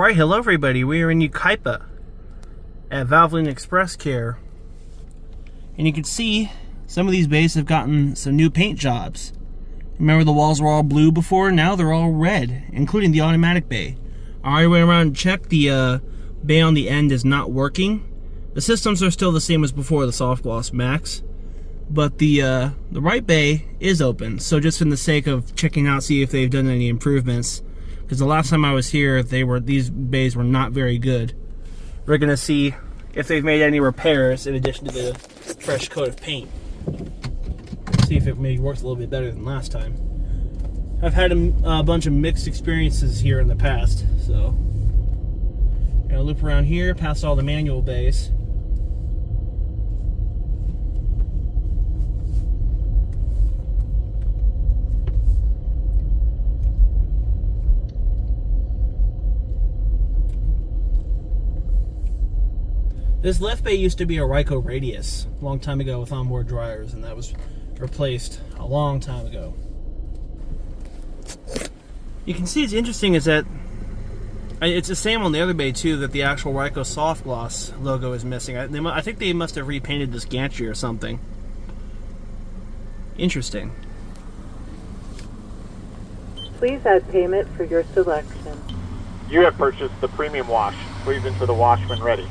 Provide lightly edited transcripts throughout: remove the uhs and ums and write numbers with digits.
Alright, hello everybody. We are in Ukaipa at Valvoline Express Care. And you can see some of these bays have gotten some new paint jobs. Remember the walls were all blue before? Now they're all red, including the automatic bay. I already went around and checked. The bay on the end is not working. The systems are still the same as before, the Softgloss MAXX. But the right bay is open. So just for the sake of checking out, see if they've done any improvements. Because the last time I was here, these bays were not very good. We're gonna see if they've made any repairs in addition to the fresh coat of paint. See if it maybe works a little bit better than last time. I've had a bunch of mixed experiences here in the past, so gonna loop around here, past all the manual bays. This left bay used to be a Ryko radius a long time ago with onboard dryers, and that was replaced a long time ago. You can see it's interesting is that it's the same on the other bay too, that the actual Ryko Softgloss logo is missing. I think they must have repainted this gantry or something. Interesting. Please add payment for your selection. You have purchased the premium wash. Please enter the wash when ready.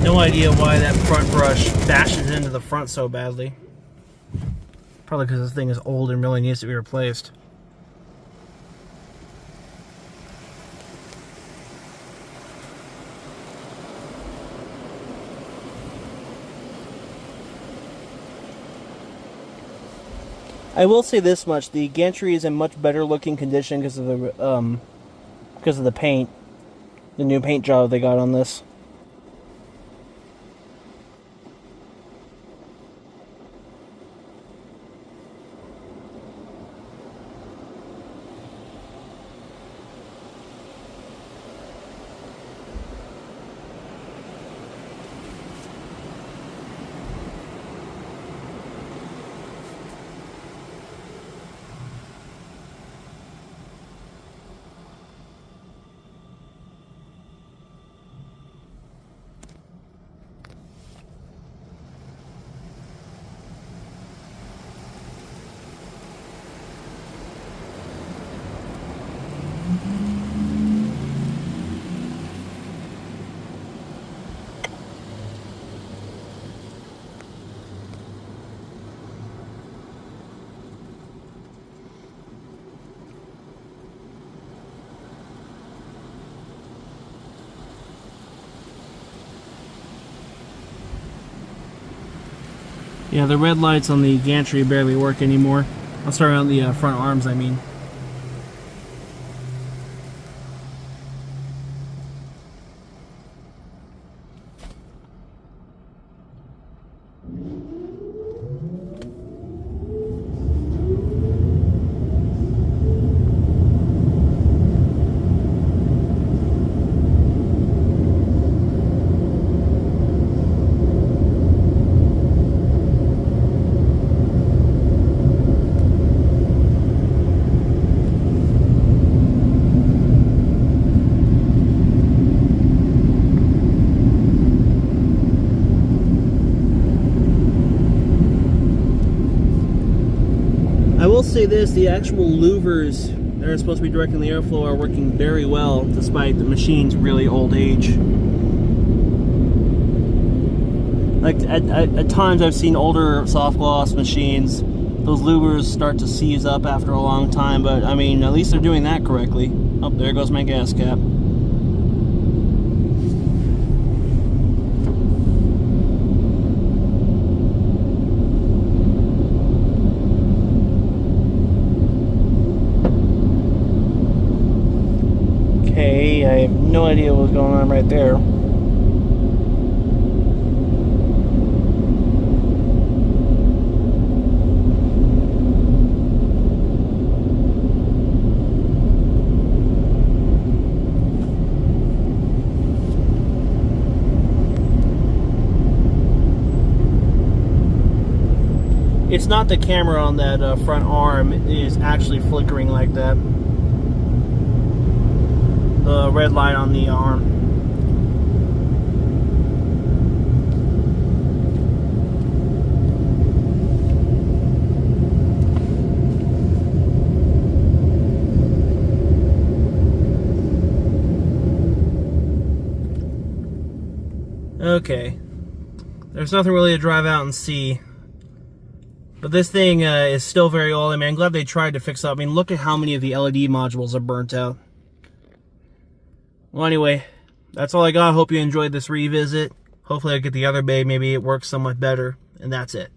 No idea why that front brush bashes into the front so badly. Probably because this thing is old and really needs to be replaced. I will say this much: the gantry is in much better looking condition because of the paint, the new paint job they got on this. Yeah, the red lights on the gantry barely work anymore. I'll start on the front arms, I mean. I will say this, the actual louvers that are supposed to be directing the airflow are working very well despite the machine's really old age. Like at times I've seen older soft gloss machines, those louvers start to seize up after a long time, but I mean, at least they're doing that correctly. Oh, there goes my gas cap. Okay, I have no idea what's going on right there. It's not the camera on that front arm, it is actually flickering like that. The red light on the arm. Okay. There's nothing really to drive out and see. But this thing is still very old. I mean, I'm glad they tried to fix it up. I mean, look at how many of the LED modules are burnt out. Well, anyway, that's all I got. Hope you enjoyed this revisit. Hopefully I'll get the other bay. Maybe it works somewhat better. And that's it.